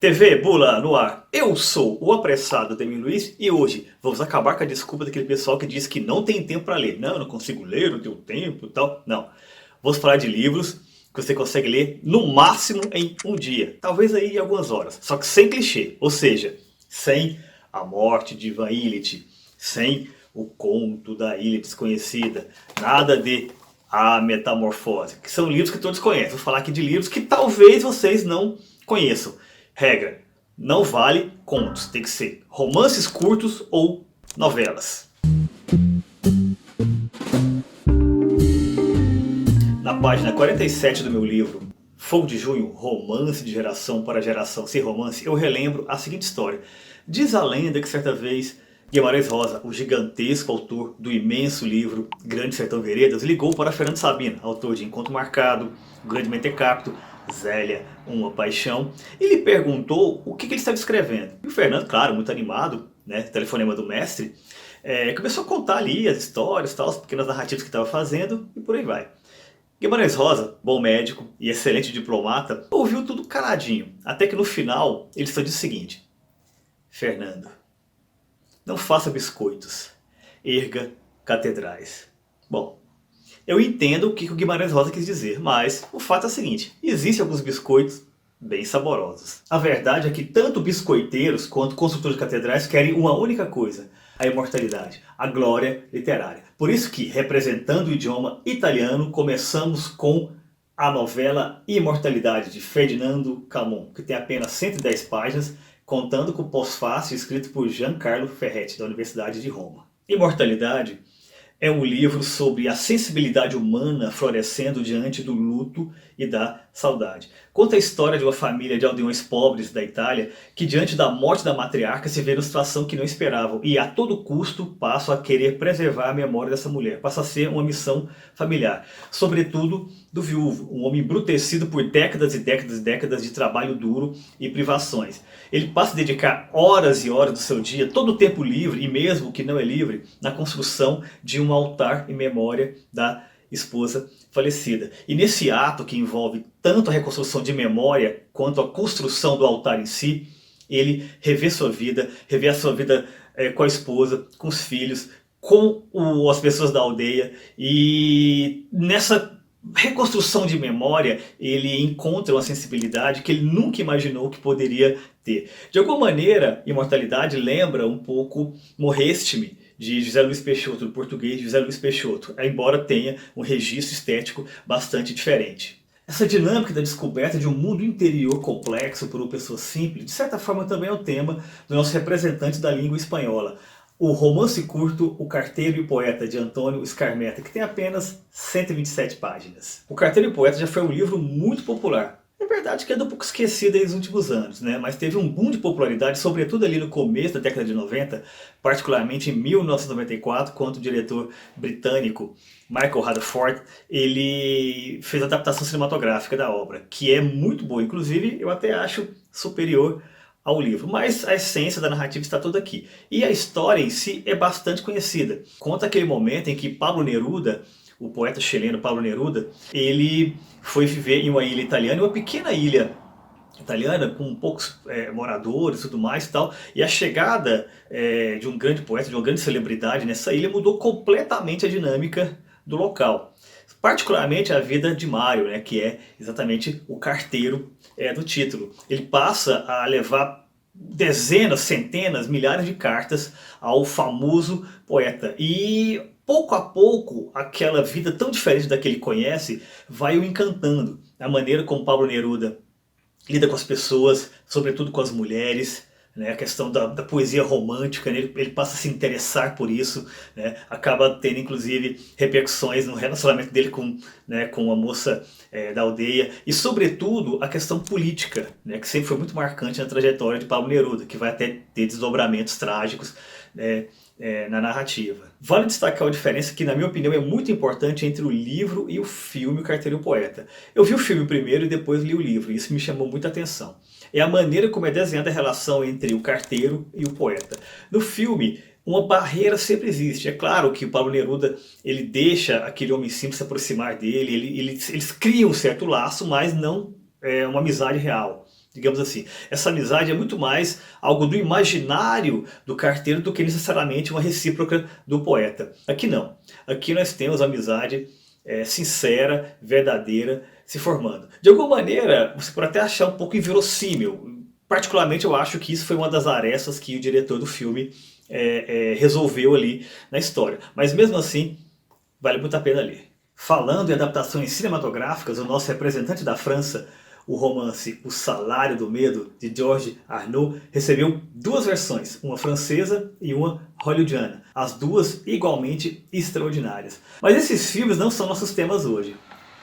TV Bula no ar. Eu sou o apressado Demir Luiz e hoje vamos acabar com a desculpa daquele pessoal que diz que não tem tempo para ler. Não, eu não consigo ler, não tenho tempo e tal. Não. Vamos falar de livros que você consegue ler no máximo em um dia. Talvez aí em algumas horas. Só que sem clichê. Ou seja, sem a morte de Ivan Ilitch. Sem o conto da Ilha Desconhecida. Nada de A Metamorfose. Que são livros que todos conhecem. Vou falar aqui de livros que talvez vocês não conheçam. Regra, não vale contos, tem que ser romances curtos ou novelas. Na página 47 do meu livro, Fogo de Junho, Romance de Geração para Geração Sem Romance, eu relembro a seguinte história. Diz a lenda que certa vez Guimarães Rosa, o gigantesco autor do imenso livro Grande Sertão Veredas, ligou para Fernando Sabina, autor de Encontro Marcado, O Grande Mentecapto, Zélia, Uma Paixão, e lhe perguntou o que ele estava escrevendo. E o Fernando, claro, muito animado, né, telefonema do mestre, começou a contar ali as histórias, tal, as pequenas narrativas que estava fazendo, e por aí vai. Guimarães Rosa, bom médico e excelente diplomata, ouviu tudo caladinho, até que no final ele só disse o seguinte: Fernando, não faça biscoitos, erga catedrais. Bom, eu entendo o que o Guimarães Rosa quis dizer, mas o fato é o seguinte, existem alguns biscoitos bem saborosos. A verdade é que tanto biscoiteiros quanto construtores de catedrais querem uma única coisa: a imortalidade, a glória literária. Por isso que, representando o idioma italiano, começamos com a novela Imortalidade, de Ferdinando Camon, que tem apenas 110 páginas, contando com o pós-fácil escrito por Giancarlo Ferretti, da Universidade de Roma. Imortalidade é um livro sobre a sensibilidade humana florescendo diante do luto e da saudade. Conta a história de uma família de aldeões pobres da Itália que, diante da morte da matriarca, se vê numa situação que não esperavam e a todo custo passam a querer preservar a memória dessa mulher. Passa a ser uma missão familiar. Sobretudo do viúvo, um homem embrutecido por décadas e décadas e décadas de trabalho duro e privações. Ele passa a dedicar horas e horas do seu dia, todo o tempo livre, e mesmo que não é livre, na construção de um altar em memória da esposa falecida. E nesse ato que envolve tanto a reconstrução de memória quanto a construção do altar em si, ele revê a sua vida com a esposa, com os filhos, com as pessoas da aldeia, e nessa reconstrução de memória ele encontra uma sensibilidade que ele nunca imaginou que poderia ter. De alguma maneira, Imortalidade lembra um pouco Morreste-me, de José Luiz Peixoto, do português José Luiz Peixoto, embora tenha um registro estético bastante diferente. Essa dinâmica da descoberta de um mundo interior complexo por uma pessoa simples, de certa forma também é o tema do nosso representante da língua espanhola, o romance curto O Carteiro e o Poeta, de Antônio Scarmeta, que tem apenas 127 páginas. O Carteiro e o Poeta já foi um livro muito popular. É verdade que é um pouco esquecido nos últimos anos, né? Mas teve um boom de popularidade, sobretudo ali no começo da década de 90, particularmente em 1994, quando o diretor britânico Michael Rutherford ele fez a adaptação cinematográfica da obra, que é muito boa, inclusive eu até acho superior ao livro, mas a essência da narrativa está toda aqui. E a história em si é bastante conhecida. Conta aquele momento em que Pablo Neruda, o poeta chileno Pablo Neruda, ele foi viver em uma ilha italiana, uma pequena ilha italiana com poucos moradores e tudo mais e tal, e a chegada de um grande poeta, de uma grande celebridade nessa ilha mudou completamente a dinâmica do local. Particularmente a vida de Mário, né, que é exatamente o carteiro do título. Ele passa a levar dezenas, centenas, milhares de cartas ao famoso poeta. E pouco a pouco, aquela vida tão diferente da que ele conhece vai o encantando. A maneira como Pablo Neruda lida com as pessoas, sobretudo com as mulheres, né, a questão da poesia romântica, né, ele passa a se interessar por isso, né, acaba tendo inclusive repercussões no relacionamento dele com uma moça da aldeia, e sobretudo a questão política, né, que sempre foi muito marcante na trajetória de Pablo Neruda, que vai até ter desdobramentos trágicos na narrativa. Vale destacar a diferença que, na minha opinião, é muito importante entre o livro e o filme O Carteiro e o Poeta. Eu vi o filme primeiro e depois li o livro, e isso me chamou muita atenção. É a maneira como é desenhada a relação entre o carteiro e o poeta. No filme, uma barreira sempre existe. É claro que o Pablo Neruda ele deixa aquele homem simples se aproximar dele, eles criam um certo laço, mas não uma amizade real. digamos assim. Essa amizade é muito mais algo do imaginário do carteiro do que necessariamente uma recíproca do poeta. Aqui não. Aqui nós temos amizade sincera, verdadeira, se formando. De alguma maneira, você pode até achar um pouco inverossímil. Particularmente eu acho que isso foi uma das arestas que o diretor do filme resolveu ali na história. Mas mesmo assim, vale muito a pena ler. Falando em adaptações cinematográficas, o nosso representante da França, o romance O Salário do Medo, de Georges Arnaud, recebeu duas versões, uma francesa e uma hollywoodiana. As duas igualmente extraordinárias. Mas esses filmes não são nossos temas hoje.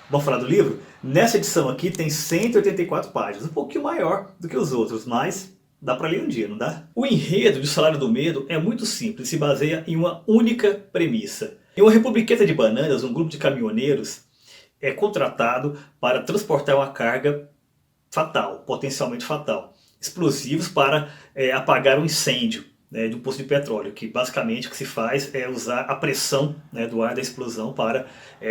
Vamos falar do livro? Nessa edição aqui tem 184 páginas, um pouquinho maior do que os outros, mas dá para ler um dia, não dá? O enredo de O Salário do Medo é muito simples, se baseia em uma única premissa. Em uma republiqueta de bananas, um grupo de caminhoneiros é contratado para transportar uma carga fatal, potencialmente fatal. Explosivos para apagar um incêndio de um poço de petróleo, que basicamente o que se faz é usar a pressão do ar da explosão para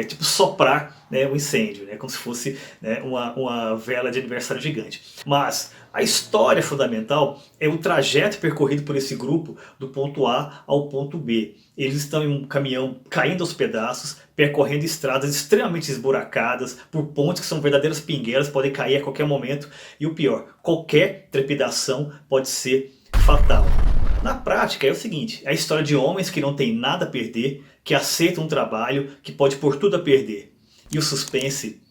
tipo soprar o incêndio, como se fosse uma vela de aniversário gigante. Mas a história fundamental é o trajeto percorrido por esse grupo do ponto A ao ponto B. Eles estão em um caminhão caindo aos pedaços, percorrendo estradas extremamente esburacadas, por pontes que são verdadeiras pinguelas, podem cair a qualquer momento. E o pior, qualquer trepidação pode ser fatal. Na prática é o seguinte, é a história de homens que não têm nada a perder, que aceitam um trabalho que pode pôr tudo a perder. E o suspense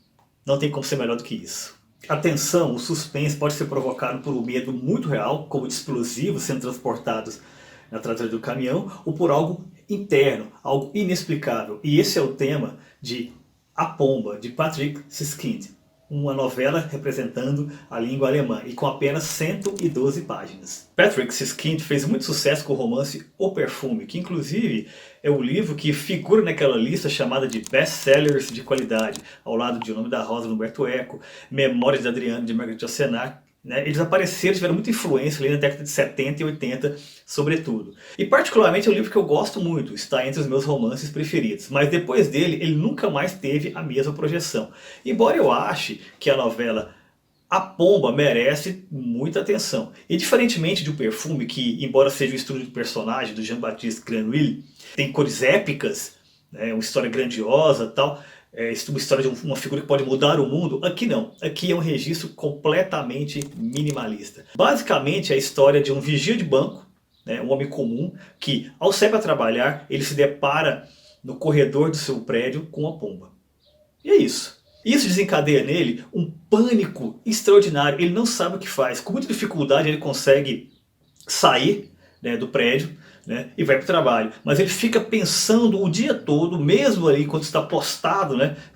não tem como ser melhor do que isso. A tensão, o suspense pode ser provocado por um medo muito real, como de explosivos sendo transportados na traseira do caminhão, ou por algo interno, algo inexplicável. E esse é o tema de A Pomba, de Patrick Süskind, uma novela representando a língua alemã e com apenas 112 páginas. Patrick Süskind fez muito sucesso com o romance O Perfume, que inclusive é o livro que figura naquela lista chamada de best-sellers de qualidade, ao lado de O Nome da Rosa, de Humberto Eco, Memórias de Adriano, de Margaret Yourcenar. Eles apareceram, tiveram muita influência ali na década de 70 e 80, sobretudo. E particularmente é um livro que eu gosto muito, está entre os meus romances preferidos. Mas depois dele, ele nunca mais teve a mesma projeção. Embora eu ache que a novela A Pomba merece muita atenção. E diferentemente de O Perfume, que embora seja um estudo de personagem do Jean-Baptiste Granville, tem cores épicas, uma história grandiosa e tal, uma história de uma figura que pode mudar o mundo. Aqui não, aqui é um registro completamente minimalista. Basicamente é a história de um vigia de banco, um homem comum, que ao sair para trabalhar, ele se depara no corredor do seu prédio com uma pomba. E é isso. Isso desencadeia nele um pânico extraordinário, ele não sabe o que faz. Com muita dificuldade ele consegue sair do prédio, e vai para o trabalho. Mas ele fica pensando o dia todo, mesmo ali quando está postado,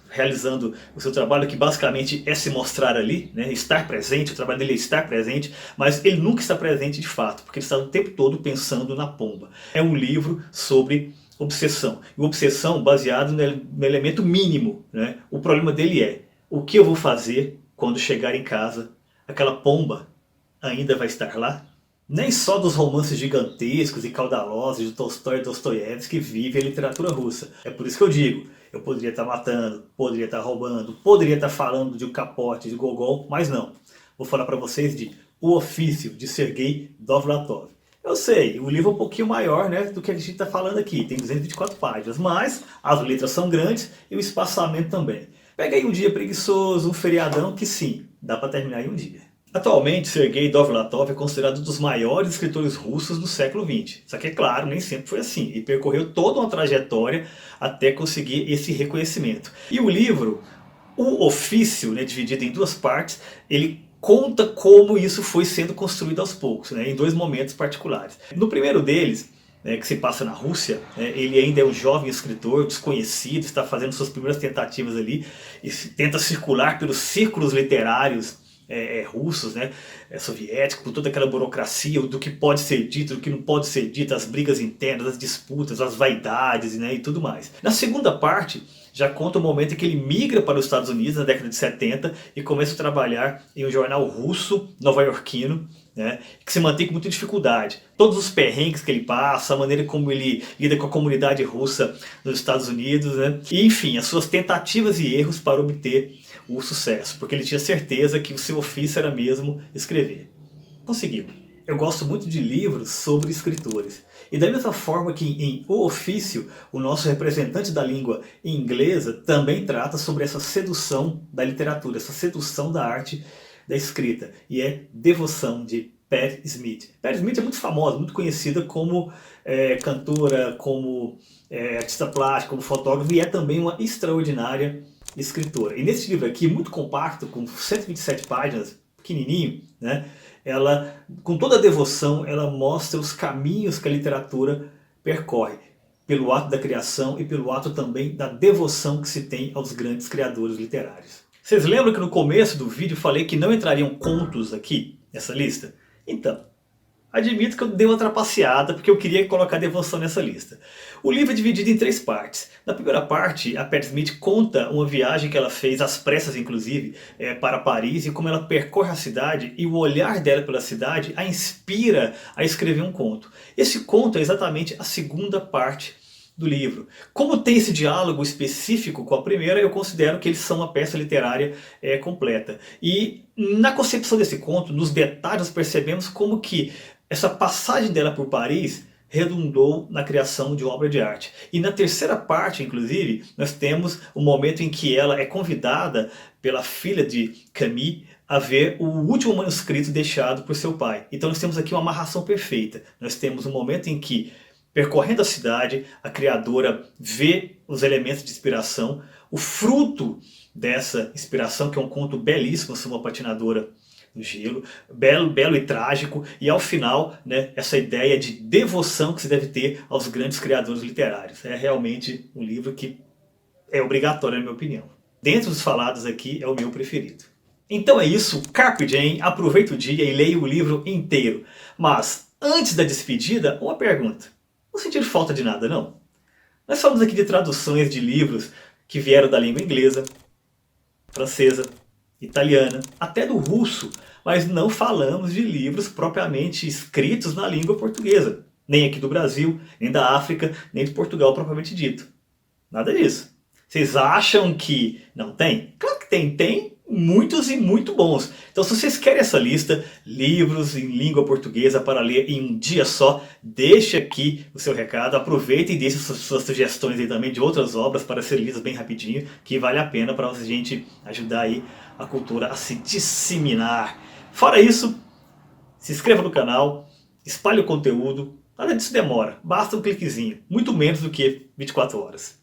realizando o seu trabalho, que basicamente é se mostrar ali, estar presente, o trabalho dele é estar presente, mas ele nunca está presente de fato, porque ele está o tempo todo pensando na pomba. É um livro sobre obsessão. E obsessão baseado no elemento mínimo. O problema dele é, o que eu vou fazer quando chegar em casa? Aquela pomba ainda vai estar lá? Nem só dos romances gigantescos e caudalosos de Tolstói e Dostoiévski vive a literatura russa. É por isso que eu digo, eu poderia estar matando, poderia estar roubando, poderia estar falando de um capote, de Gogol, mas não. Vou falar para vocês de O Ofício, de Sergei Dovlatov. Eu sei, o livro é um pouquinho maior do que a gente está falando aqui, tem 224 páginas, mas as letras são grandes e o espaçamento também. Pega aí um dia preguiçoso, um feriadão, que sim, dá para terminar em um dia. Atualmente, Sergei Dovlatov é considerado um dos maiores escritores russos do século XX. Só que, é claro, nem sempre foi assim. Ele percorreu toda uma trajetória até conseguir esse reconhecimento. E o livro, O Ofício, dividido em duas partes, ele conta como isso foi sendo construído aos poucos, em dois momentos particulares. No primeiro deles, que se passa na Rússia, ele ainda é um jovem escritor, desconhecido, está fazendo suas primeiras tentativas ali, e tenta circular pelos círculos literários russos, soviéticos, com toda aquela burocracia do que pode ser dito, do que não pode ser dito, as brigas internas, as disputas, as vaidades e tudo mais. Na segunda parte, já conta o momento em que ele migra para os Estados Unidos, na década de 70, e começa a trabalhar em um jornal russo, nova-iorquino, né, que se mantém com muita dificuldade. Todos os perrengues que ele passa, a maneira como ele lida com a comunidade russa nos Estados Unidos, né, e enfim, as suas tentativas e erros para obter o sucesso, porque ele tinha certeza que o seu ofício era mesmo escrever. Conseguiu. Eu gosto muito de livros sobre escritores. E da mesma forma que em O Ofício, o nosso representante da língua inglesa também trata sobre essa sedução da literatura, essa sedução da arte da escrita. E é Devoção, de Patti Smith. Patti Smith é muito famosa, muito conhecida como cantora, como artista plástica, como fotógrafa, e é também uma extraordinária escritora. E nesse livro aqui, muito compacto, com 127 páginas, pequenininho, né? Ela, com toda a devoção, ela mostra os caminhos que a literatura percorre, pelo ato da criação e pelo ato também da devoção que se tem aos grandes criadores literários. Vocês lembram que no começo do vídeo falei que não entrariam contos aqui, nessa lista? Então, admito que eu dei uma trapaceada porque eu queria colocar devoção nessa lista. O livro é dividido em 3 partes. Na primeira parte, a Patti Smith conta uma viagem que ela fez, às pressas inclusive, para Paris, e como ela percorre a cidade, e o olhar dela pela cidade a inspira a escrever um conto. Esse conto é exatamente a segunda parte do livro. Como tem esse diálogo específico com a primeira, eu considero que eles são uma peça literária completa. E na concepção desse conto, nos detalhes, percebemos como que essa passagem dela por Paris redundou na criação de uma obra de arte. E na terceira parte, inclusive, nós temos o momento em que ela é convidada pela filha de Camille a ver o último manuscrito deixado por seu pai. Então nós temos aqui uma amarração perfeita. Nós temos um momento em que, percorrendo a cidade, a criadora vê os elementos de inspiração, o fruto dessa inspiração, que é um conto belíssimo sobre uma patinadora no gelo, belo e trágico, e ao final, né, essa ideia de devoção que se deve ter aos grandes criadores literários. É realmente um livro que é obrigatório, na minha opinião. Dentre os falados aqui, é o meu preferido. Então é isso, Carpe Diem, aproveita o dia e leia o livro inteiro. Mas, antes da despedida, uma pergunta. Não sentir falta de nada, não? Nós falamos aqui de traduções de livros que vieram da língua inglesa, francesa, italiana, até do russo, mas não falamos de livros propriamente escritos na língua portuguesa. Nem aqui do Brasil, nem da África, nem de Portugal propriamente dito. Nada disso. Vocês acham que não tem? Claro que tem, tem muitos e muito bons. Então se vocês querem essa lista, livros em língua portuguesa para ler em um dia só, deixe aqui o seu recado, aproveita e deixe suas sugestões aí também de outras obras para ser lidas bem rapidinho, que vale a pena para a gente ajudar aí a cultura a se disseminar. Fora isso, se inscreva no canal, espalhe o conteúdo, nada disso demora, basta um cliquezinho, muito menos do que 24 horas.